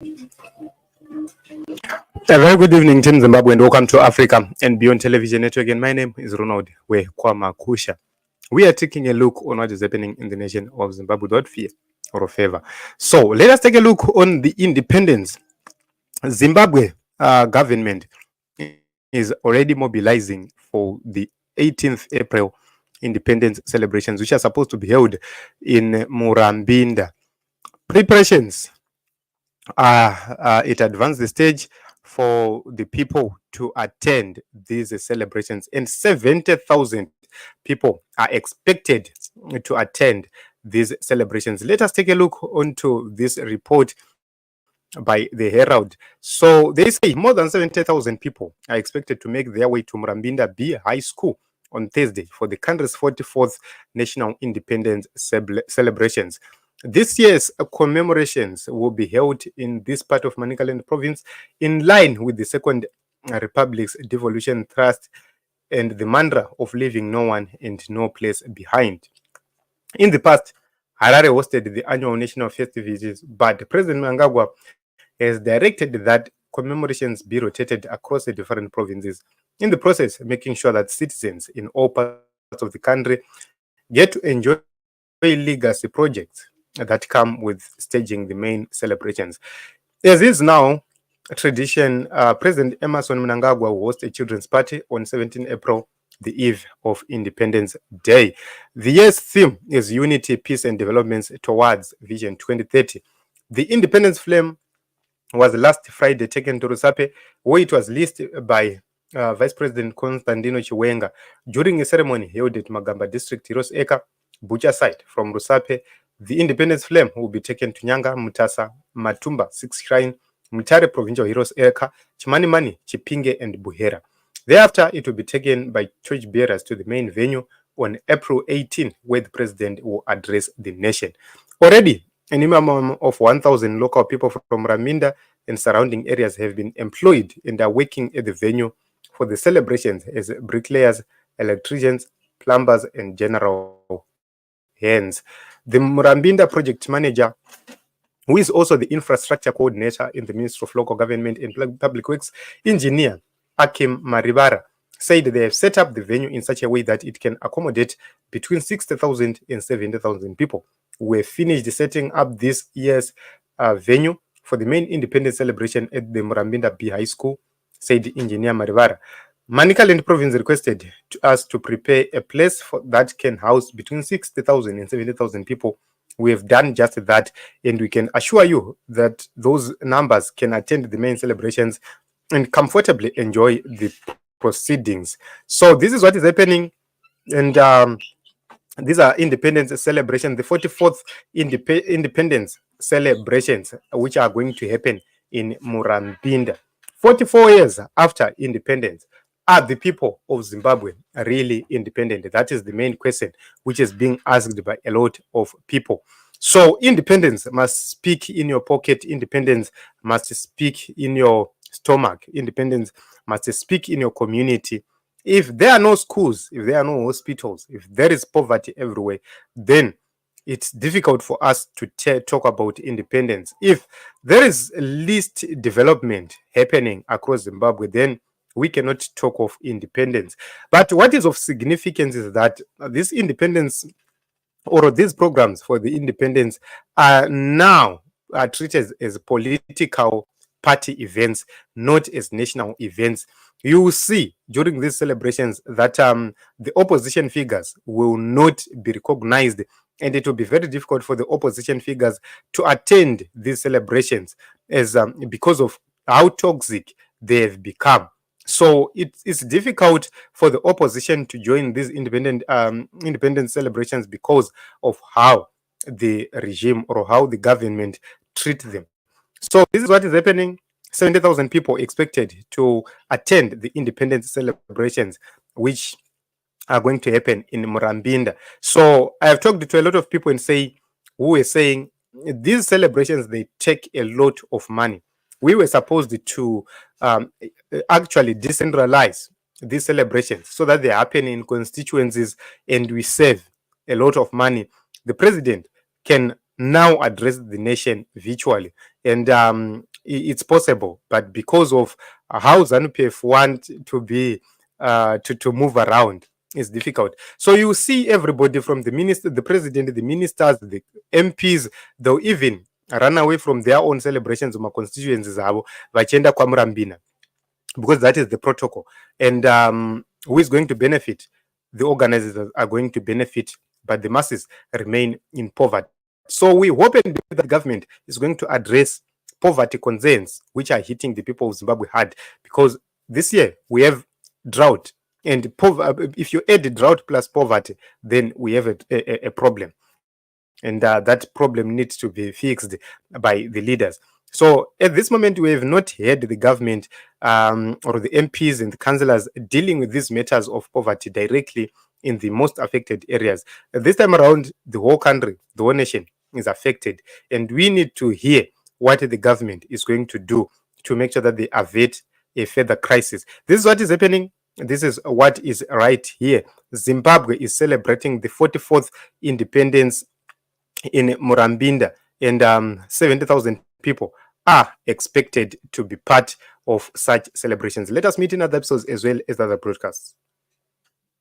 A very good evening, Team Zimbabwe, and welcome to Africa and Beyond Television Network. And my name is Ronald Wekwamakusha. We are taking a look on what is happening in the nation of Zimbabwe without fear or favor. So let us take a look on the independence. Zimbabwe government is already mobilizing for the 18th April independence celebrations, which are supposed to be held in Murambinda. Preparations it advanced the stage for the people to attend these celebrations, and 70,000 people are expected to attend these celebrations. Let us take a look onto this report by the Herald. So they say more than 70,000 people are expected to make their way to Murambinda B High School on Thursday for the country's 44th National Independence celebrations. This year's commemorations will be held in this part of Manicaland province in line with the Second Republic's devolution thrust and the mantra of leaving no one and no place behind. In the past, Harare hosted the annual national festivities, but President Mnangagwa has directed that commemorations be rotated across the different provinces, in the process making sure that citizens in all parts of the country get to enjoy legacy projects that come with staging the main celebrations. As is now tradition, President Emmerson Mnangagwa will host a children's party on 17 April, the eve of Independence Day. The year's theme is Unity, Peace and Developments towards Vision 2030. The Independence Flame was last Friday taken to Rusape, where it was lit by Vice President Constantino Chiwenga during a ceremony held at Magamba District, Heroes Eka, Butcher site. From Rusape, the Independence Flame will be taken to Nyanga, Mutasa, Matumba, Six Shrine, Mutare Provincial Heroes Eka, Chimanimani, Chipinge and Buhera. Thereafter, it will be taken by torch bearers to the main venue on April 18, where the president will address the nation. Already, a minimum of 1,000 local people from Murambinda and surrounding areas have been employed and are working at the venue for the celebrations as bricklayers, electricians, plumbers, and general hands. The Murambinda project manager, who is also the infrastructure coordinator in the Ministry of Local Government and Public Works, engineer Akim Maribara, said they have set up the venue in such a way that it can accommodate between 60,000 and 70,000 people. We have finished setting up this year's venue for the main independence celebration at the Murambinda B High School, said engineer Maribara. Manicaland province requested us to prepare a place that can house between 60,000 and 70,000 people. We have done just that, and we can assure you that those numbers can attend the main celebrations and comfortably enjoy the proceedings. So this is what is happening, and these are independence celebrations, the 44th independence celebrations, which are going to happen in Murambinda. 44 years after independence, are the people of Zimbabwe really independent? That is the main question which is being asked by a lot of people. So independence must speak in your pocket. Independence must speak in your stomach. Independence must speak in your community. If there are no schools, if there are no hospitals, if there is poverty everywhere, then it's difficult for us to talk about independence. If there is least development happening across Zimbabwe, then we cannot talk of independence. But what is of significance is that this independence, or these programs for the independence, are now treated as political party events, not as national events. You will see during these celebrations that the opposition figures will not be recognized, and it will be very difficult for the opposition figures to attend these celebrations as because of how toxic they have become. So it's difficult for the opposition to join these independence celebrations because of how the regime or how the government treat them. So this is what is happening. 70,000 people expected to attend the independence celebrations, which are going to happen in Murambinda. So I have talked to a lot of people who are saying these celebrations, they take a lot of money. We were supposed to actually decentralize these celebrations so that they happen in constituencies and we save a lot of money. The president can now address the nation virtually and it's possible, but because of how ZANU-PF want to be to move around, it's difficult. So you see everybody from the minister, the president, the ministers, the MPs, they'll even run away from their own celebrations of my constituencies vachenda kwa Murambinda, because that is the protocol. And who is going to benefit? The organizers are going to benefit, but the masses remain in poverty. So we hope and believe that the government is going to address poverty concerns which are hitting the people of Zimbabwe hard, because this year we have drought, and if you add drought plus poverty, then we have a problem, and that problem needs to be fixed by the leaders. So at this moment, we have not heard the government or the MPs and the councillors dealing with these matters of poverty directly in the most affected areas. This time around, the whole country, the whole nation is affected, and we need to hear what the government is going to do to make sure that they avert a further crisis. This is what is happening. This is what is right here. Zimbabwe is celebrating the 44th independence in Murambinda, and 70,000 people are expected to be part of such celebrations. Let us meet in other episodes as well as other broadcasts.